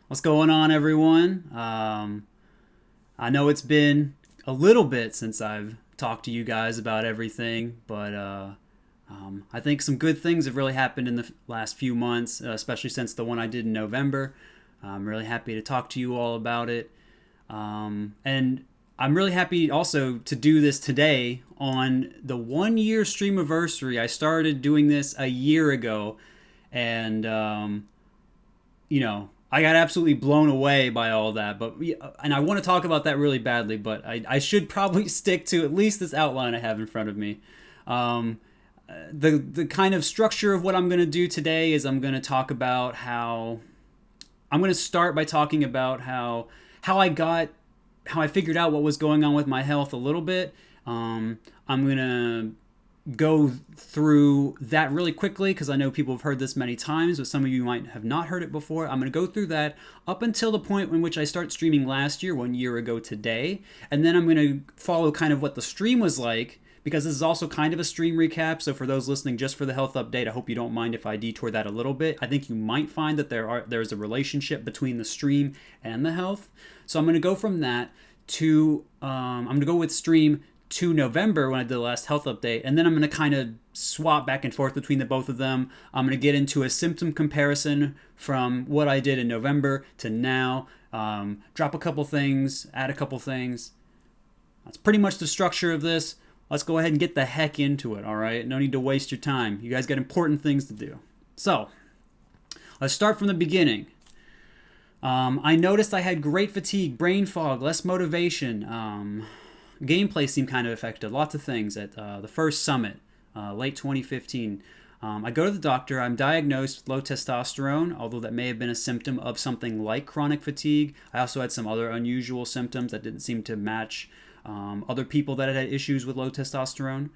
What's going on, everyone? I know it's been a little bit since I've talked to you guys about everything, but I think some good things have really happened in the last few months, especially since the one I did in November. I'm really happy to talk to you all about it. And I'm really happy also to do this today on the 1 year Streamiversary. I started doing this a year ago, and I got absolutely blown away by all that. But and I want to talk about that really badly, but I should probably stick to at least this outline I have in front of me. Um, the kind of structure of what I'm going to do today is I'm going to talk about how I'm going to start by talking about how I got how I figured out what was going on with my health a little bit. I'm going to go through that really quickly because I know people have heard this many times, but some of you might have not heard it before. I'm going to go through that up until the point in which I start streaming last year, 1 year ago today. And then I'm going to follow kind of what the stream was like, because this is also kind of a stream recap. So for those listening just for the health update, I hope you don't mind if I detour that a little bit. I think you might find that there's a relationship between the stream and the health. So I'm going to go from that to I'm going to go with stream to November when I did the last health update, and then I'm going to kind of swap back and forth between the both of them. I'm going to get into a symptom comparison from what I did in November to now, drop a couple things, add a couple things. That's pretty much the structure of this. Let's go ahead and get the heck into it, all right? No need to waste your time. You guys got important things to do. So, let's start from the beginning. I noticed I had great fatigue, brain fog, less motivation. Gameplay seemed kind of affected. Lots of things at the first summit, late 2015. I go to the doctor. I'm diagnosed with low testosterone, although that may have been a symptom of something like chronic fatigue. I also had some other unusual symptoms that didn't seem to match other people that had issues with low testosterone.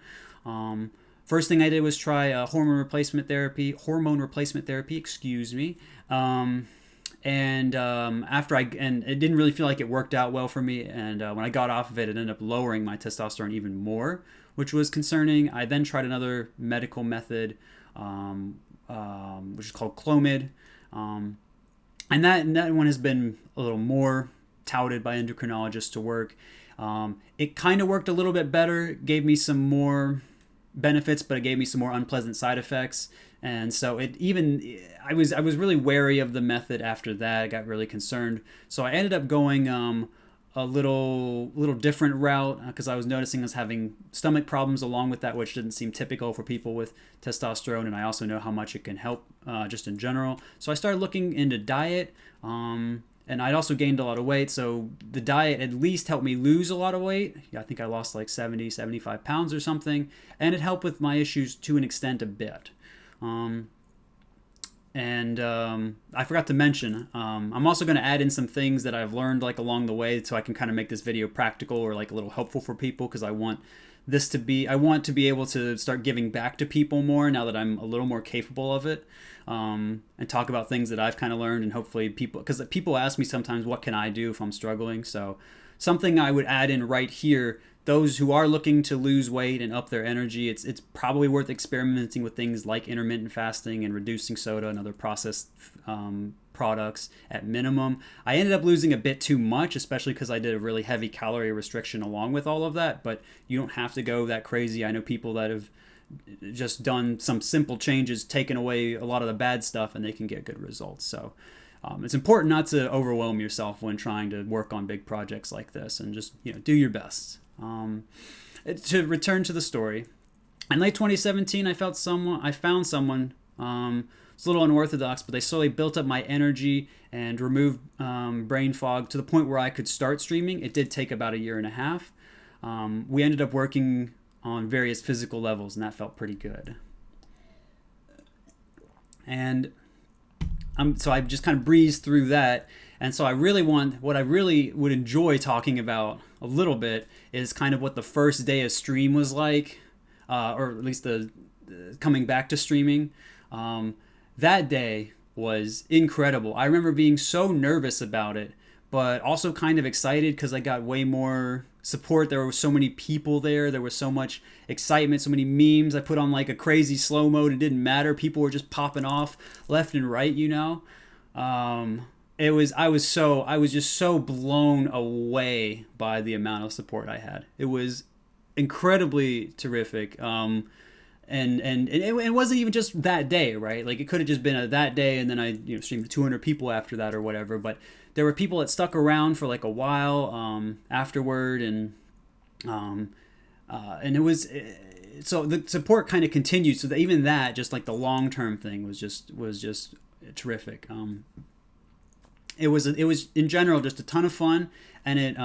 First thing I did was try hormone replacement therapy. Excuse me. And after and it didn't really feel like it worked out well for me. And when I got off of it, it ended up lowering my testosterone even more, which was concerning. I then tried another medical method, which is called Clomid, and that one has been a little more touted by endocrinologists to work. It kind of worked a little bit better, gave me some more benefits, but it gave me some more unpleasant side effects. And so I was really wary of the method after that. I got really concerned. So I ended up going a little different route because I was noticing I was having stomach problems along with that, which didn't seem typical for people with testosterone. And I also know how much it can help just in general. So I started looking into diet. And I'd also gained a lot of weight, so the diet at least helped me lose a lot of weight. Yeah, I think I lost like 75 pounds or something, and it helped with my issues to an extent a bit. I forgot to mention, I'm also going to add in some things that I've learned like along the way, so I can kind of make this video practical or like a little helpful for people, because I want to be able to start giving back to people more now that I'm a little more capable of it, and talk about things that I've kind of learned, and hopefully because people ask me sometimes, what can I do if I'm struggling? So something I would add in right here, those who are looking to lose weight and up their energy, it's probably worth experimenting with things like intermittent fasting and reducing soda and other processed products at minimum. I ended up losing a bit too much, especially because I did a really heavy calorie restriction along with all of that, but you don't have to go that crazy. I know people that have just done some simple changes, taken away a lot of the bad stuff, and they can get good results. So it's important not to overwhelm yourself when trying to work on big projects like this, and just do your best. To return to the story, in late 2017, I found someone. It's a little unorthodox, but they slowly built up my energy and removed brain fog to the point where I could start streaming. It did take about a year and a half. We ended up working on various physical levels, and that felt pretty good. And so I just kind of breezed through that. And so what I really would enjoy talking about a little bit is kind of what the first day of stream was like, or at least the coming back to streaming. That day was incredible. I remember being so nervous about it, but also kind of excited because I got way more support. There were so many people there. There was so much excitement, so many memes. I put on like a crazy slow mode. It didn't matter. People were just popping off left and right, I was just so blown away by the amount of support I had. It was incredibly terrific. It wasn't even just that day, right? Like it could have just been that day, and then I streamed to 200 people after that or whatever. But there were people that stuck around for like a while afterward, and it was so the support kind of continued. So that even that, just like the long term thing, was just terrific. It was in general just a ton of fun, and it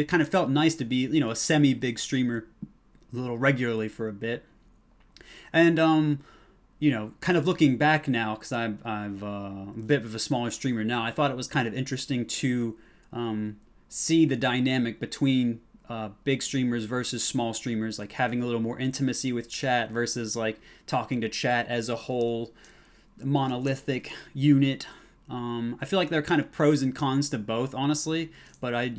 kind of felt nice to be a semi big streamer a little regularly for a bit. And kind of looking back now, because I've a bit of a smaller streamer now, I thought it was kind of interesting to see the dynamic between big streamers versus small streamers, like having a little more intimacy with chat versus like talking to chat as a whole monolithic unit. I feel like there are kind of pros and cons to both, honestly, but I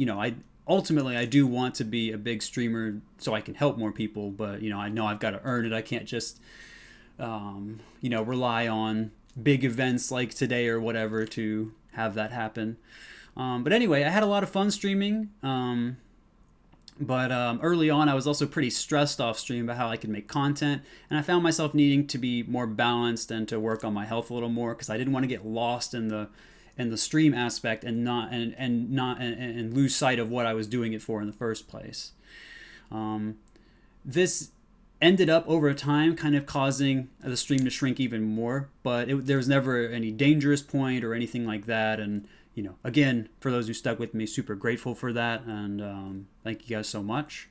ultimately I do want to be a big streamer so I can help more people, but I know I've got to earn it. I can't just rely on big events like today or whatever to have that happen. But anyway, I had a lot of fun streaming. But early on, I was also pretty stressed off stream about how I could make content, and I found myself needing to be more balanced and to work on my health a little more, because I didn't want to get lost in the stream aspect and not lose sight of what I was doing it for in the first place. This ended up over time kind of causing the stream to shrink even more, but there was never any dangerous point or anything like that. And again, for those who stuck with me, super grateful for that, and thank you guys so much.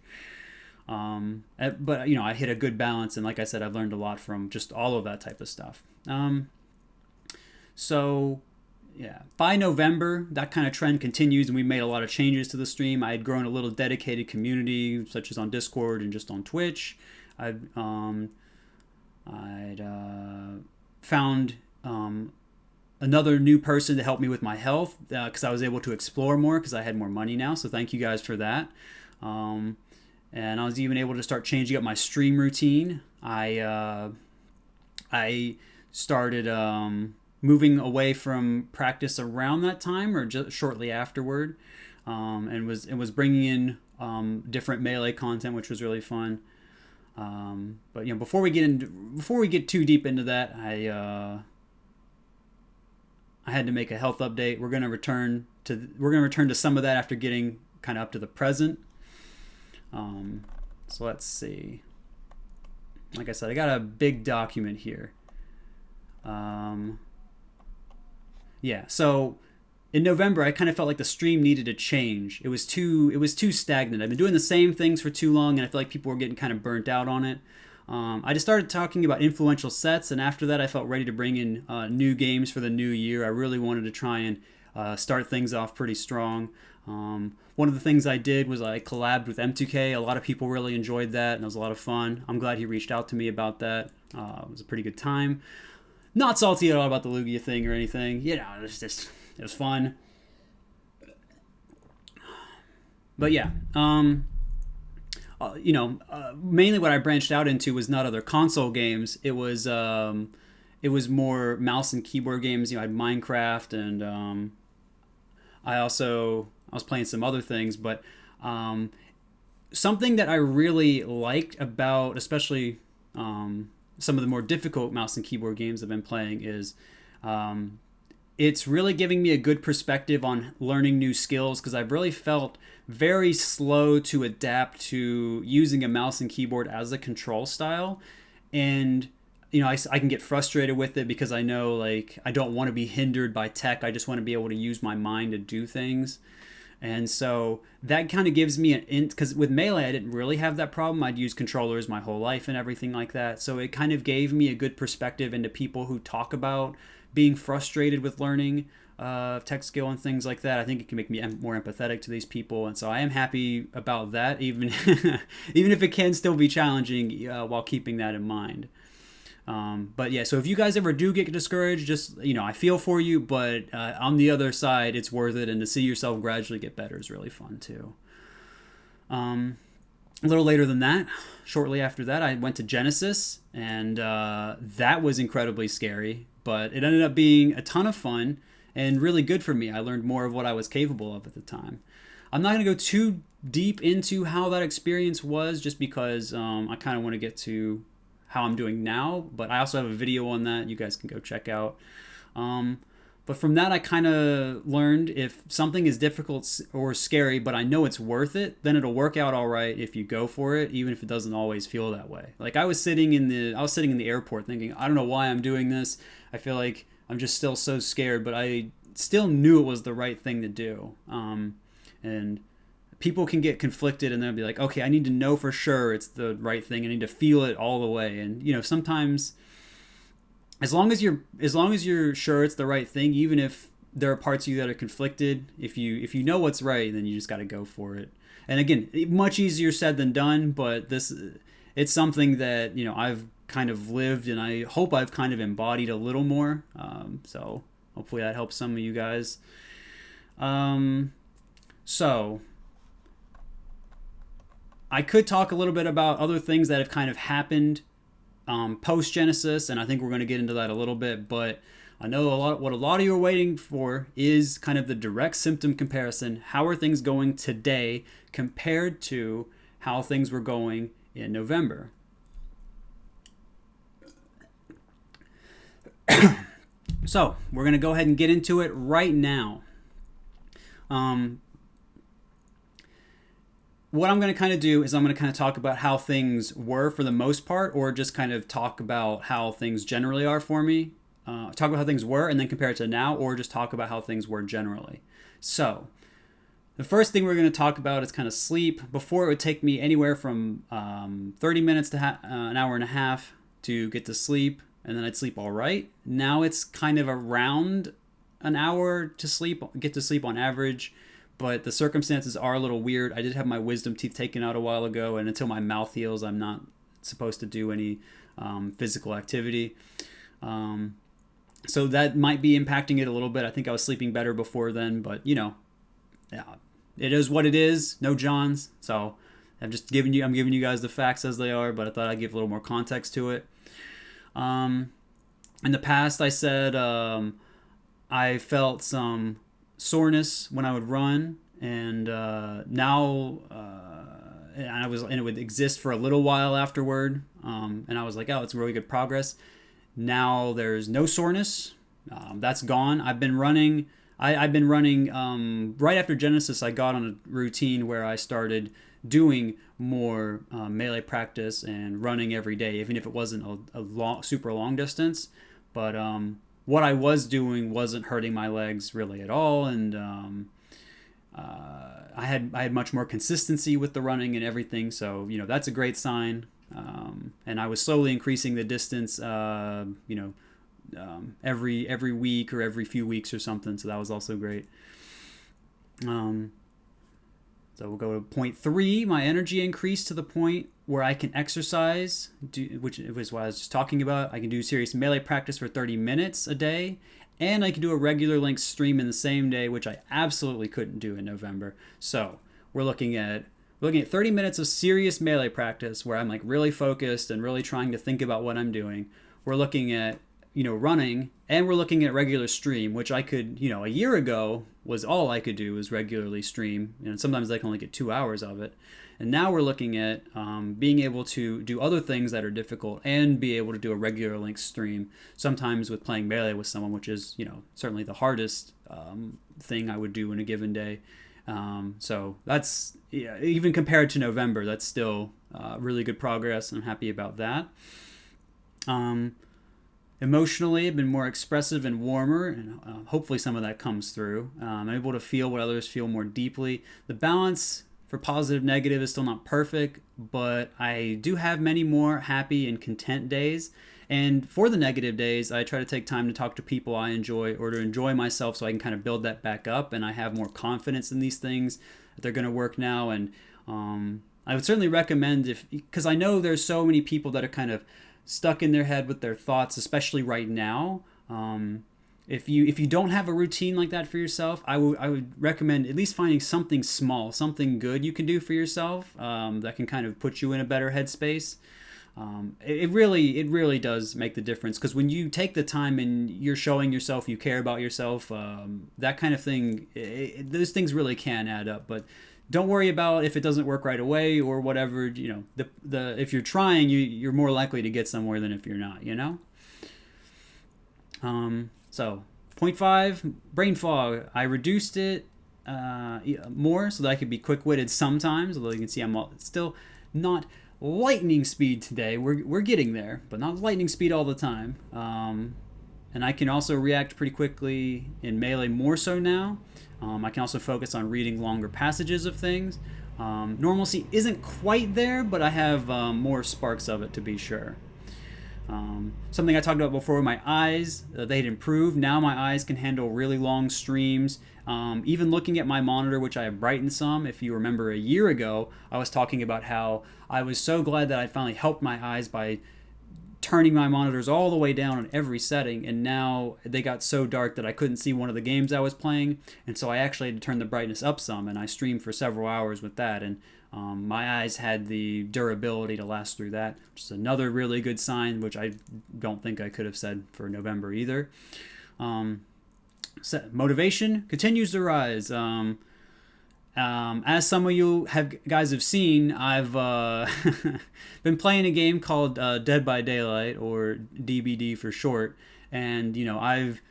But I hit a good balance, and like I said, I've learned a lot from just all of that type of stuff. So yeah, by November, that kind of trend continues, and we made a lot of changes to the stream. I had grown a little dedicated community, such as on Discord and just on Twitch. I'd found another new person to help me with my health, because I was able to explore more because I had more money now. So thank you guys for that. And I was even able to start changing up my stream routine. I started moving away from practice around that time or just shortly afterward, and was bringing in different Melee content, which was really fun. But before we get too deep into that, I had to make a health update. We're gonna return to some of that after getting kind of up to the present. So let's see. Like I said, I got a big document here. Yeah, so in November, I kind of felt like the stream needed a change. It was too stagnant. I've been doing the same things for too long, and I feel like people were getting kind of burnt out on it. I just started talking about influential sets, and after that I felt ready to bring in new games for the new year. I really wanted to try and start things off pretty strong. One of the things I did was I collabed with M2K. A lot of people really enjoyed that, and it was a lot of fun. I'm glad he reached out to me about that. It was a pretty good time. Not salty at all about the Lugia thing or anything. It was fun. But yeah, mainly what I branched out into was not other console games. It was more mouse and keyboard games. I had Minecraft, and I was playing some other things. But something that I really liked about, especially some of the more difficult mouse and keyboard games I've been playing, is it's really giving me a good perspective on learning new skills, because I've really felt very slow to adapt to using a mouse and keyboard as a control style. And I can get frustrated with it because I know like I don't want to be hindered by tech. I just want to be able to use my mind to do things. And so that kind of gives me because with Melee I didn't really have that problem. I'd used controllers my whole life and everything like that. So it kind of gave me a good perspective into people who talk about being frustrated with learning tech skill and things like that. I think it can make me more empathetic to these people, and so I am happy about that, even even if it can still be challenging while keeping that in mind. But yeah, so if you guys ever do get discouraged, just I feel for you, but on the other side, it's worth it, and to see yourself gradually get better is really fun too. A little later than that, shortly after that, I went to Genesis, and that was incredibly scary, but it ended up being a ton of fun. and really good for me. I learned more of what I was capable of at the time. I'm not going to go too deep into how that experience was, just because I kind of want to get to how I'm doing now, but I also have a video on that you guys can go check out. But from that, I kind of learned if something is difficult or scary, but I know it's worth it, then it'll work out all right if you go for it, even if it doesn't always feel that way. Like I was sitting in the airport thinking, I don't know why I'm doing this. I feel like I'm just still so scared, but I still knew it was the right thing to do. And people can get conflicted, and they'll be like, okay, I need to know for sure it's the right thing. I need to feel it all the way. And sometimes, as long as you're sure it's the right thing, even if there are parts of you that are conflicted, if you know what's right, then you just got to go for it. And again, much easier said than done, but it's something that I've kind of lived, and I hope I've kind of embodied a little more. So hopefully that helps some of you guys. So I could talk a little bit about other things that have kind of happened post Genesis, and I think we're going to get into that a little bit, but I know what a lot of you are waiting for is kind of the direct symptom comparison. How are things going today compared to how things were going in November? So we're going to go ahead and get into it right now. What I'm going to kind of do is I'm going to kind of talk about how things were for the most part, or just kind of talk about how things generally are for me. Talk about how things were and then compare it to now, or just talk about how things were generally. So the first thing we're going to talk about is kind of sleep. Before, it would take me anywhere from 30 minutes to an hour and a half to get to sleep, and then I'd sleep all right. Now it's kind of around an hour to get to sleep on average. But the circumstances are a little weird. I did have my wisdom teeth taken out a while ago, and until my mouth heals, I'm not supposed to do any physical activity. So that might be impacting it a little bit. I think I was sleeping better before then, but yeah, it is what it is. No Johns. So I'm giving you guys the facts as they are, but I thought I'd give a little more context to it. In the past, I said I felt some soreness when I would run, and now it would exist for a little while afterward, and I was like, oh, it's really good progress. Now there's no soreness. That's gone. I've been running right after Genesis. I got on a routine where I started doing more melee practice and running every day, even if it wasn't a super long distance. But what I was doing wasn't hurting my legs really at all, and I had much more consistency with the running and everything. So that's a great sign. And I was slowly increasing the distance, every week or every few weeks or something. So that was also great. So we'll go to point 3. My energy increased to the point where I can exercise, which was what I was just talking about. I can do serious melee practice for 30 minutes a day, and I can do a regular length stream in the same day, which I absolutely couldn't do in November. So we're looking at 30 minutes of serious melee practice where I'm like really focused and really trying to think about what I'm doing. We're looking at running, and we're looking at regular stream, which I could, a year ago was all I could do was regularly stream. Sometimes I can only get 2 hours of it. And now we're looking at being able to do other things that are difficult and be able to do a regular length stream, sometimes with playing melee with someone, which is, certainly the hardest thing I would do in a given day. So that's, even compared to November, that's still really good progress, and I'm happy about that. Emotionally, I've been more expressive and warmer, and hopefully some of that comes through. I'm able to feel what others feel more deeply. The balance for positive negative is still not perfect, but I do have many more happy and content days. And for the negative days, I try to take time to talk to people I enjoy, or to enjoy myself, so I can kind of build that back up, and I have more confidence in these things that they're going to work now. And I would certainly recommend, because I know there's so many people that are kind of stuck in their head with their thoughts, especially right now. If you don't have a routine like that for yourself, I would recommend at least finding something small, something good you can do for yourself that can kind of put you in a better headspace. It really does make the difference, because when you take the time and you're showing yourself you care about yourself, that kind of thing, those things really can add up. But don't worry about if it doesn't work right away or whatever. The if you're trying, you're more likely to get somewhere than if you're not. So 0.5 brain fog. I reduced it more so that I could be quick-witted sometimes. Although you can see I'm still not lightning speed today. We're getting there, but not lightning speed all the time. And I can also react pretty quickly in Melee, more so now. I can also focus on reading longer passages of things. Normalcy isn't quite there, but I have more sparks of it, to be sure. Something I talked about before, my eyes, they'd improved. Now my eyes can handle really long streams. Even looking at my monitor, which I have brightened some. If you remember a year ago, I was talking about how I was so glad that I finally helped my eyes by turning my monitors all the way down on every setting, and now they got so dark that I couldn't see one of the games I was playing, and so I actually had to turn the brightness up some, and I streamed for several hours with that, and my eyes had the durability to last through that, which is another really good sign, which I don't think I could have said for November either. Motivation continues to rise. As some of you guys have seen, I've been playing a game called Dead by Daylight, or DBD for short, and I've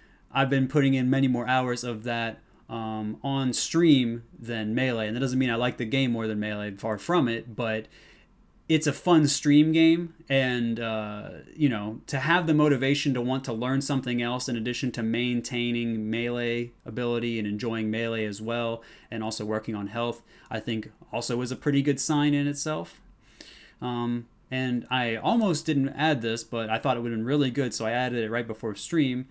been putting in many more hours of that on stream than Melee, and that doesn't mean I like the game more than Melee. Far from it, but it's a fun stream game, and to have the motivation to want to learn something else in addition to maintaining Melee ability and enjoying Melee as well, and also working on health, I think also is a pretty good sign in itself. And I almost didn't add this, but I thought it would have been really good, so I added it right before stream.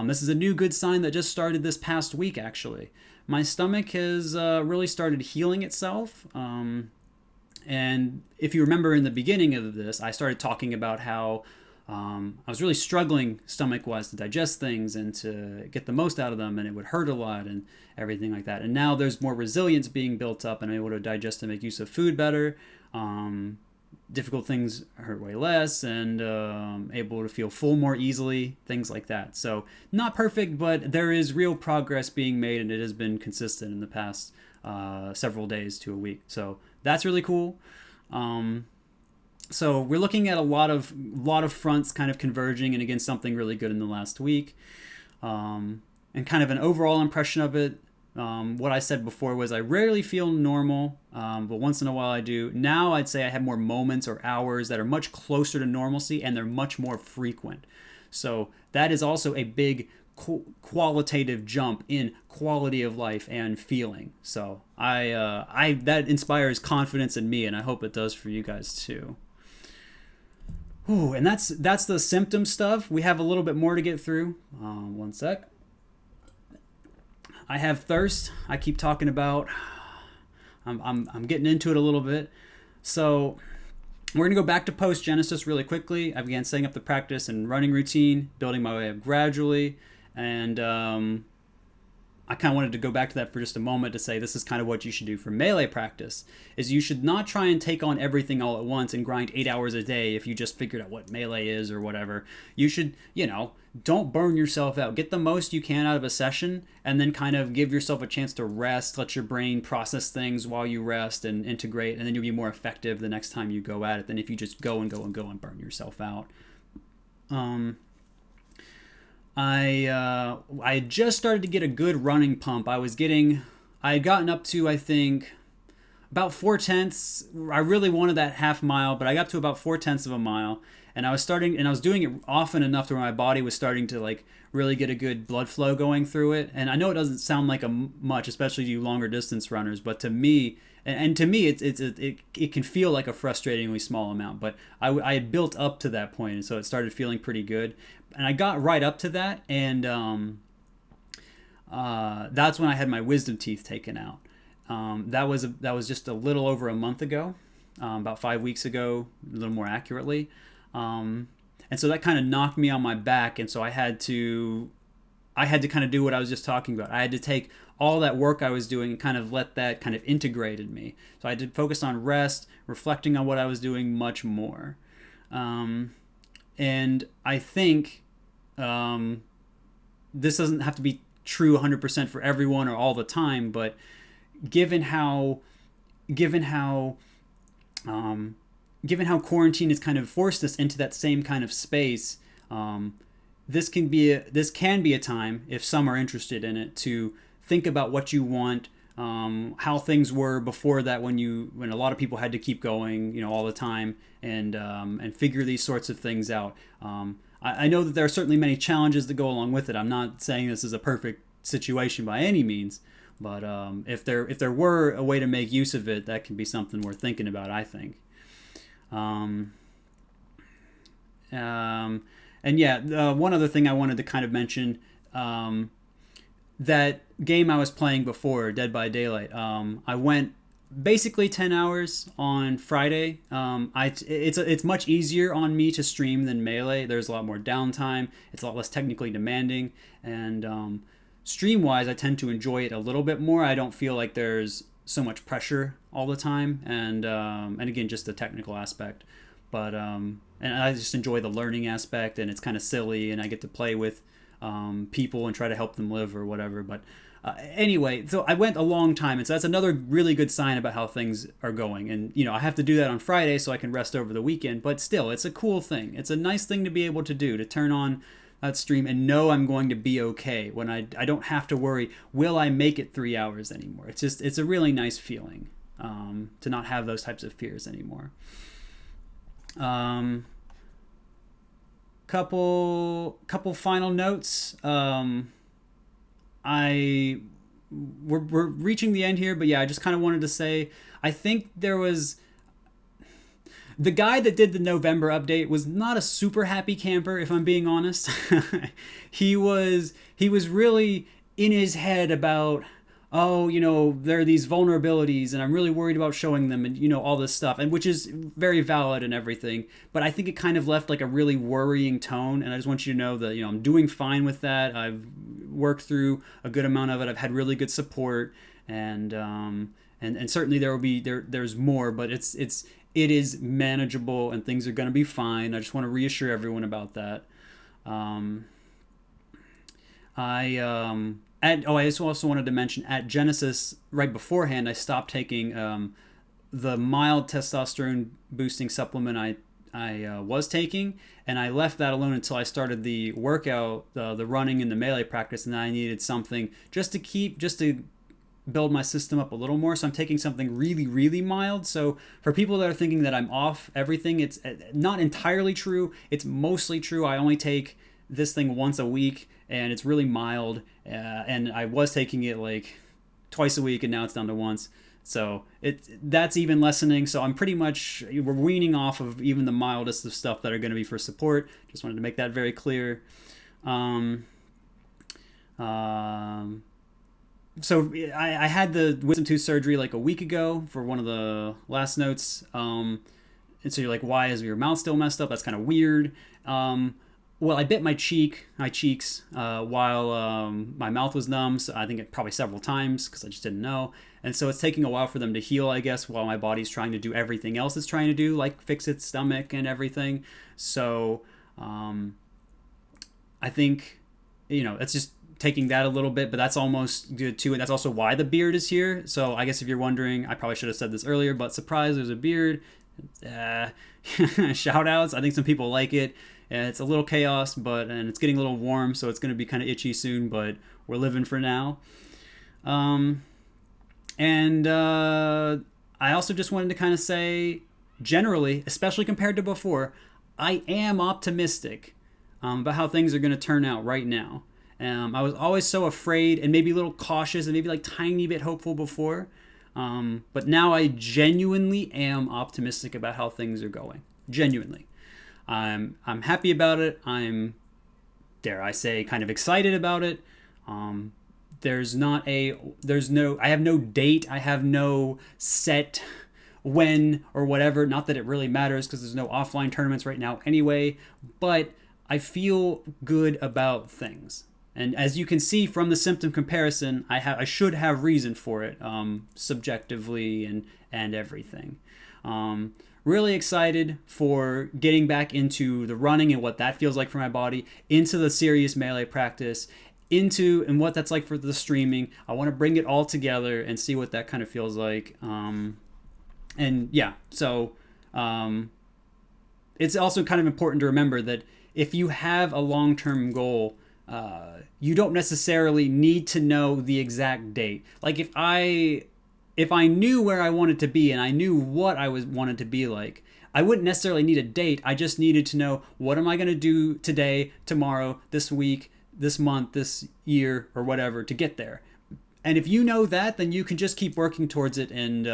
This is a new good sign that just started this past week, actually. My stomach has really started healing itself. And if you remember in the beginning of this, I started talking about how I was really struggling stomach-wise to digest things and to get the most out of them, and it would hurt a lot and everything like that. And now there's more resilience being built up, and I'm able to digest and make use of food better. Difficult things hurt way less, and able to feel full more easily, things like that. So not perfect, but there is real progress being made, and it has been consistent in the past several days to a week. So that's really cool. So we're looking at a lot of fronts kind of converging, and again, something really good in the last week. And kind of an overall impression of it, what I said before was I rarely feel normal, but once in a while I do. Now I'd say I have more moments or hours that are much closer to normalcy, and they're much more frequent. So that is also a big qualitative jump in quality of life and feeling. So I that inspires confidence in me, and I hope it does for you guys too. Ooh, and that's the symptom stuff. We have a little bit more to get through. One sec. I have thirst. I keep talking about. I'm getting into it a little bit. So we're going to go back to post-Genesis really quickly. I began setting up the practice and running routine, building my way up gradually. And I kind of wanted to go back to that for just a moment to say this is kind of what you should do for Melee practice, is you should not try and take on everything all at once and grind 8 hours a day if you just figured out what Melee is or whatever. You should, don't burn yourself out. Get the most you can out of a session, and then kind of give yourself a chance to rest, let your brain process things while you rest and integrate, and then you'll be more effective the next time you go at it than if you just go and burn yourself out. I had just started to get a good running pump. I had gotten up to, I think, about 4/10. I really wanted that half mile, but I got to about 4/10 of a mile, and I was doing it often enough to where my body was starting to really get a good blood flow going through it. And I know it doesn't sound like much, especially to you longer distance runners, but to me, it can feel like a frustratingly small amount. But I had built up to that point, and so it started feeling pretty good. And I got right up to that, and that's when I had my wisdom teeth taken out. That was just a little over a month ago, about 5 weeks ago, a little more accurately. And so that kind of knocked me on my back, and so I had to kind of do what I was just talking about. I had to take all that work I was doing and kind of let that kind of integrate in me. So I had to focus on rest, reflecting on what I was doing much more. And I think this doesn't have to be true 100% for everyone or all the time, but given how given how given how quarantine has kind of forced us into that same kind of space, this can be a time, if some are interested in it, to think about what you want, how things were before that, when a lot of people had to keep going, all the time, and figure these sorts of things out. I know that there are certainly many challenges that go along with it. I'm not saying this is a perfect situation by any means, but if there were a way to make use of it, that can be something worth thinking about, I think. And yeah, one other thing I wanted to kind of mention, that game I was playing before, Dead by Daylight, I went basically 10 hours on Friday. It's much easier on me to stream than Melee. There's a lot more downtime. It's a lot less technically demanding, and stream-wise, I tend to enjoy it a little bit more. I don't feel like there's so much pressure all the time, and again, just the technical aspect. But and I just enjoy the learning aspect, and it's kind of silly, and I get to play with people and try to help them live or whatever. But anyway, so I went a long time, and so that's another really good sign about how things are going. And I have to do that on Friday so I can rest over the weekend. But still, it's a cool thing. It's a nice thing to be able to do, to turn on that stream and know I'm going to be okay when I don't have to worry, will I make it 3 hours anymore. It's a really nice feeling to not have those types of fears anymore. Couple final notes. We're reaching the end here, but yeah, I just kind of wanted to say, I think there was the guy that did the November update was not a super happy camper, if I'm being honest. He was really in his head about, there are these vulnerabilities, and I'm really worried about showing them, and all this stuff, and which is very valid and everything. But I think it kind of left like a really worrying tone, and I just want you to know that I'm doing fine with that. I've worked through a good amount of it. I've had really good support, and certainly there's more, but it is manageable, and things are going to be fine. I just want to reassure everyone about that. I just also wanted to mention, at Genesis, right beforehand, I stopped taking the mild testosterone boosting supplement I was taking, and I left that alone until I started the workout, the running and the Melee practice, and I needed something just to build my system up a little more. So I'm taking something really, really mild. So for people that are thinking that I'm off everything, it's not entirely true. It's mostly true. I only take this thing once a week, and it's really mild, and I was taking it like twice a week, and now it's down to once. So that's even lessening. So I'm pretty much, we're weaning off of even the mildest of stuff that are going to be for support. Just wanted to make that very clear. So I had the wisdom tooth surgery like a week ago for one of the last notes. And so you're like, why is your mouth still messed up? That's kind of weird. Well, I bit my cheeks while my mouth was numb. So I think probably several times, because I just didn't know. And so it's taking a while for them to heal, I guess, while my body's trying to do everything else it's trying to do, like fix its stomach and everything. So I think, it's just taking that a little bit, but that's almost good too. And that's also why the beard is here. So I guess if you're wondering, I probably should have said this earlier, but surprise, there's a beard. Shout outs. I think some people like it. It's a little chaos, and it's getting a little warm, so it's going to be kind of itchy soon, but we're living for now. And I also just wanted to kind of say, generally, especially compared to before, I am optimistic about how things are going to turn out right now. I was always so afraid and maybe a little cautious and maybe like tiny bit hopeful before. But now I genuinely am optimistic about how things are going. Genuinely. I'm happy about it. I'm, dare I say, kind of excited about it. I have no date. I have no set when or whatever. Not that it really matters, because there's no offline tournaments right now anyway. But I feel good about things. And as you can see from the symptom comparison, I should have reason for it, subjectively and everything. Really excited for getting back into the running and what that feels like for my body, into the serious melee practice, into and what that's like for the streaming. I want to bring it all together and see what that kind of feels like. And yeah, so it's also kind of important to remember that if you have a long-term goal, you don't necessarily need to know the exact date. Like if I knew where I wanted to be and I knew what I wanted to be like, I wouldn't necessarily need a date. I just needed to know, what am I going to do today, tomorrow, this week, this month, this year, or whatever to get there. And if you know that, then you can just keep working towards it. And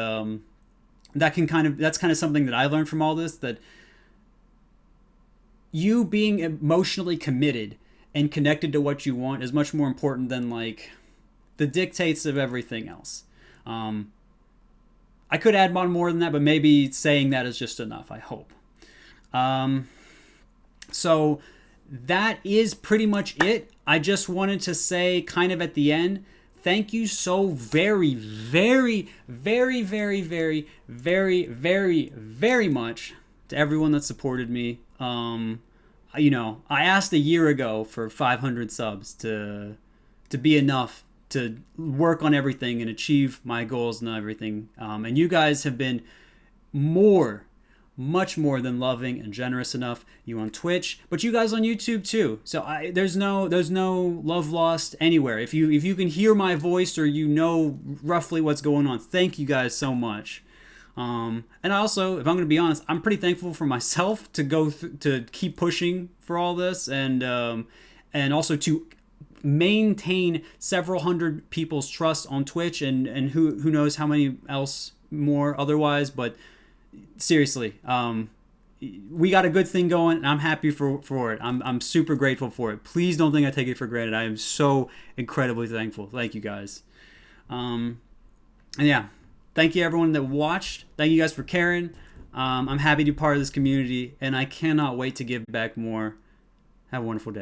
that's kind of something that I learned from all this, that you being emotionally committed and connected to what you want is much more important than like the dictates of everything else. I could add on more than that, but maybe saying that is just enough, I hope. So that is pretty much it. I just wanted to say kind of at the end, thank you so very, very, very, very, very, very, very, very much to everyone that supported me. You know, I asked a year ago for 500 subs to be enough to work on everything and achieve my goals and everything. And you guys have been much more than loving and generous enough. You on Twitch, but you guys on YouTube too. So there's no love lost anywhere. If you can hear my voice or you know roughly what's going on, thank you guys so much. And also, if I'm going to be honest, I'm pretty thankful for myself to go to keep pushing for all this, and also to maintain several hundred people's trust on Twitch, and who knows how many else more otherwise. But seriously, we got a good thing going, and I'm happy for it. I'm super grateful for it. Please don't think I take it for granted. I am so incredibly thankful. Thank you guys. And yeah, thank you everyone that watched. Thank you guys for caring. I'm happy to be part of this community, and I cannot wait to give back more. Have a wonderful day.